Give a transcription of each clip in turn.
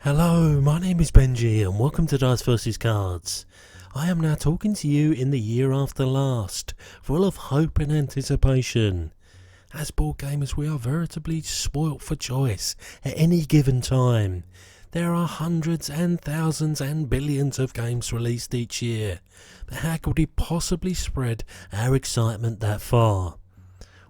Hello, my name is Benji and welcome to Dice vs Cards. I am now talking to you in the year after last, full of hope and anticipation. As board gamers we are veritably spoilt for choice at any given time. There are hundreds and thousands and billions of games released each year, but how could we possibly spread our excitement that far?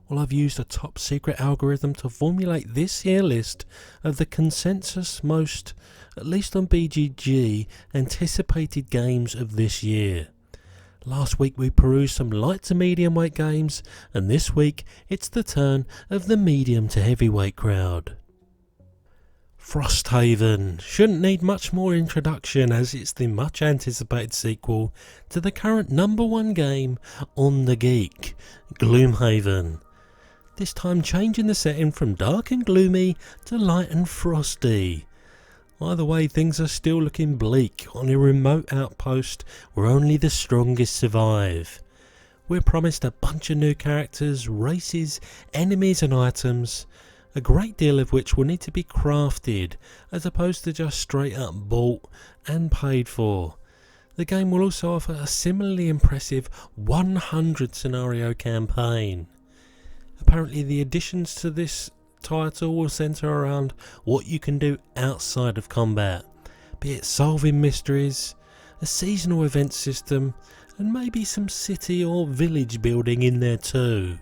Well, I've used a top secret algorithm to formulate this here list of the consensus most, at least on BGG, anticipated games of this year. Last week we perused some light to medium weight games, and this week it's the turn of the medium to heavyweight crowd. Frosthaven shouldn't need much more introduction, as it's the much anticipated sequel to the current #1 game on the Geek, Gloomhaven. This time changing the setting from dark and gloomy to light and frosty. Either way, things are still looking bleak on a remote outpost where only the strongest survive. We're promised a bunch of new characters, races, enemies and items, a great deal of which will need to be crafted as opposed to just straight up bought and paid for. The game will also offer a similarly impressive 100 scenario campaign. Apparently the additions to this title will centre around what you can do outside of combat, be it solving mysteries, a seasonal event system, and maybe some city or village building in there too.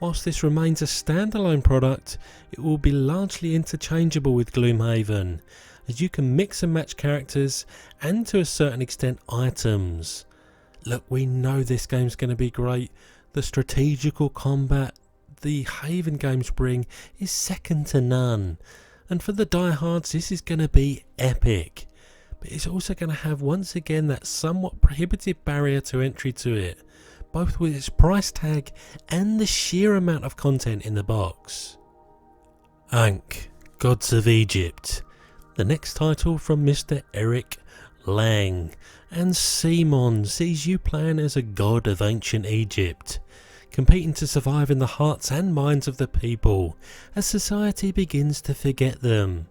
Whilst this remains a standalone product, it will be largely interchangeable with Gloomhaven, as you can mix and match characters and to a certain extent items. Look, we know this game's going to be great. The strategical combat the Haven games bring is second to none, and for the diehards this is going to be epic. But it's also going to have once again that somewhat prohibitive barrier to entry to it, both with its price tag and the sheer amount of content in the box. Ankh, Gods of Egypt, the next title from Mr. Eric Lang, and Simon sees you playing as a god of ancient Egypt, competing to survive in the hearts and minds of the people as society begins to forget them.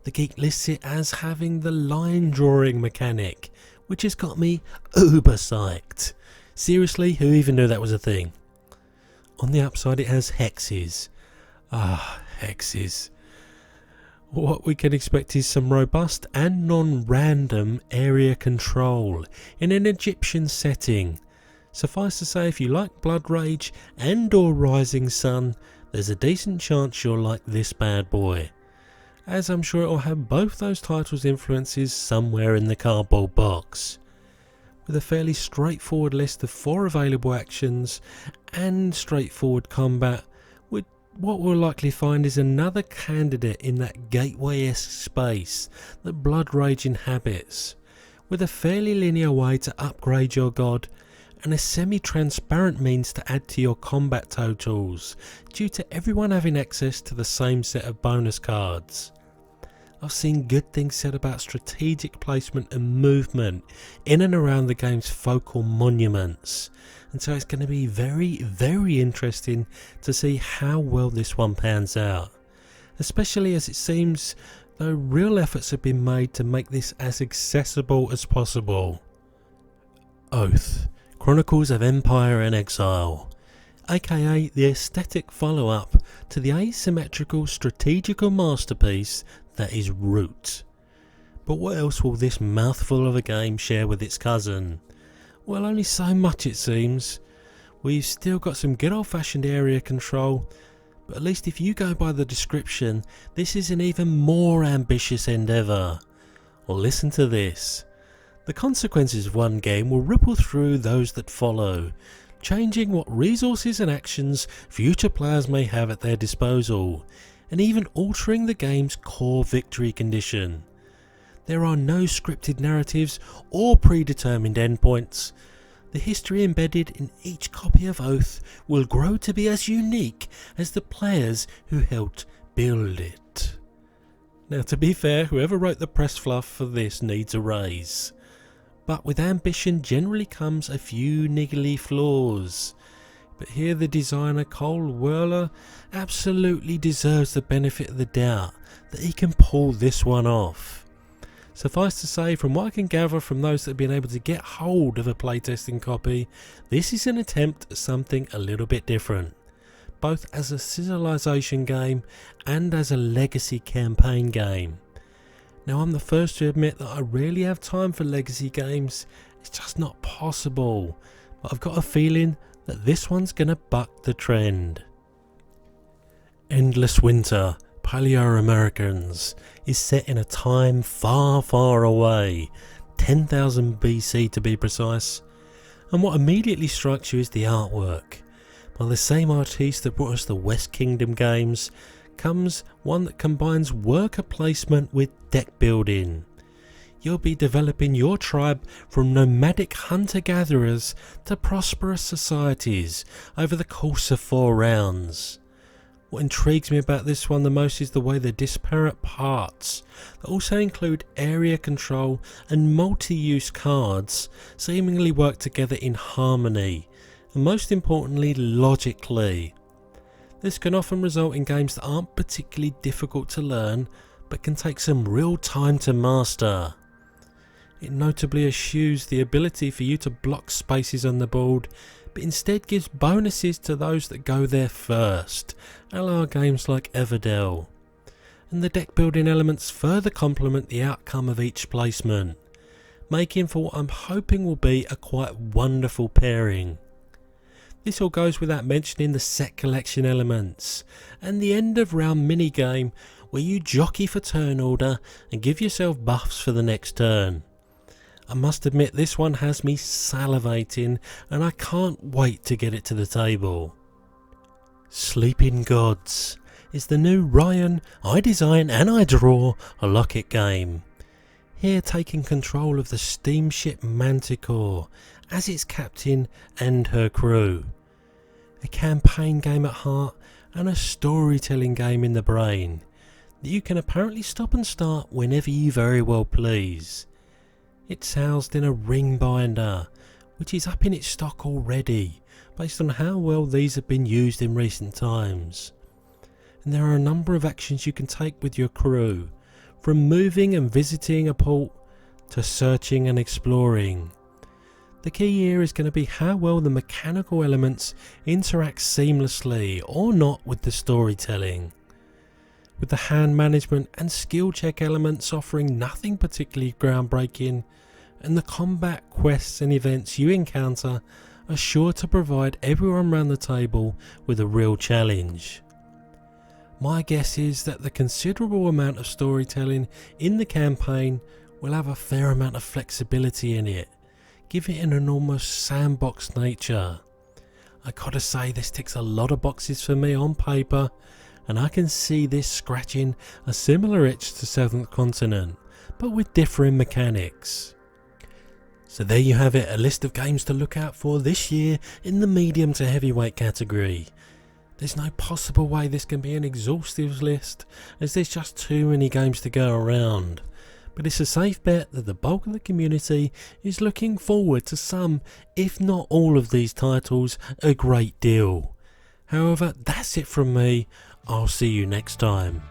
The Geek lists it as having the line drawing mechanic, which has got me uber psyched. Seriously, who even knew that was a thing? On the upside it has hexes. Hexes. What we can expect is some robust and non-random area control in an Egyptian setting. Suffice to say, if you like Blood Rage and or Rising Sun, there's a decent chance you'll like this bad boy, as I'm sure it'll have both those titles' influences somewhere in the cardboard box. With a fairly straightforward list of 4 available actions and straightforward combat, what we'll likely find is another candidate in that gateway-esque space that Blood Rage inhabits, with a fairly linear way to upgrade your god and a semi-transparent means to add to your combat totals due to everyone having access to the same set of bonus cards. I've seen good things said about strategic placement and movement in and around the game's focal monuments, and so it's going to be very interesting to see how well this one pans out, especially as it seems though real efforts have been made to make this as accessible as possible. Oath, Chronicles of Empire and Exile, aka the aesthetic follow-up to the asymmetrical strategical masterpiece that is Root. But what else will this mouthful of a game share with its cousin? Well, only so much it seems. We've still got some good old-fashioned area control, but at least if you go by the description, this is an even more ambitious endeavour. Well, listen to this. The consequences of one game will ripple through those that follow, changing what resources and actions future players may have at their disposal, and even altering the game's core victory condition. There are no scripted narratives or predetermined endpoints. The history embedded in each copy of Oath will grow to be as unique as the players who helped build it. Now, to be fair, whoever wrote the press fluff for this needs a raise. But with ambition generally comes a few niggly flaws. but here the designer Cole Whirler absolutely deserves the benefit of the doubt that he can pull this one off. Suffice to say, from what I can gather from those that have been able to get hold of a playtesting copy, this is an attempt at something a little bit different, both as a civilization game and as a legacy campaign game. Now, I'm the first to admit that I rarely have time for legacy games, it's just not possible, but I've got a feeling that this one's gonna buck the trend. Endless Winter, Paleo-Americans, is set in a time far, far away, 10,000 BC to be precise, and what immediately strikes you is the artwork. By the same artiste that brought us the West Kingdom games, comes one that combines worker placement with deck building. You'll be developing your tribe from nomadic hunter-gatherers to prosperous societies over the course of 4 rounds. What intrigues me about this one the most is the way the disparate parts, that also include area control and multi-use cards, seemingly work together in harmony, and most importantly logically. This can often result in games that aren't particularly difficult to learn, but can take some real time to master. It notably eschews the ability for you to block spaces on the board, but instead gives bonuses to those that go there first, a la games like Everdell. And the deck building elements further complement the outcome of each placement, making for what I'm hoping will be a quite wonderful pairing. This all goes without mentioning the set collection elements, and the end of round minigame where you jockey for turn order and give yourself buffs for the next turn. I must admit this one has me salivating and I can't wait to get it to the table. Sleeping Gods is the new Ryan, I design and I draw a Lockett game. Here taking control of the steamship Manticore as its captain and her crew. A campaign game at heart and a storytelling game in the brain that you can apparently stop and start whenever you very well please. It's housed in a ring binder, which is up in its stock already, based on how well these have been used in recent times. And there are a number of actions you can take with your crew, from moving and visiting a port to searching and exploring. The key here is going to be how well the mechanical elements interact seamlessly or not with the storytelling, with the hand management and skill check elements offering nothing particularly groundbreaking, and the combat quests and events you encounter are sure to provide everyone around the table with a real challenge. My guess is that the considerable amount of storytelling in the campaign will have a fair amount of flexibility in it, giving it an almost sandbox nature. I gotta say this ticks a lot of boxes for me on paper, and I can see this scratching a similar itch to Seventh Continent, but with differing mechanics. So there you have it, a list of games to look out for this year in the medium to heavyweight category. There's no possible way this can be an exhaustive list, as there's just too many games to go around. But it's a safe bet that the bulk of the community is looking forward to some, if not all of these titles, a great deal. However, that's it from me. I'll see you next time.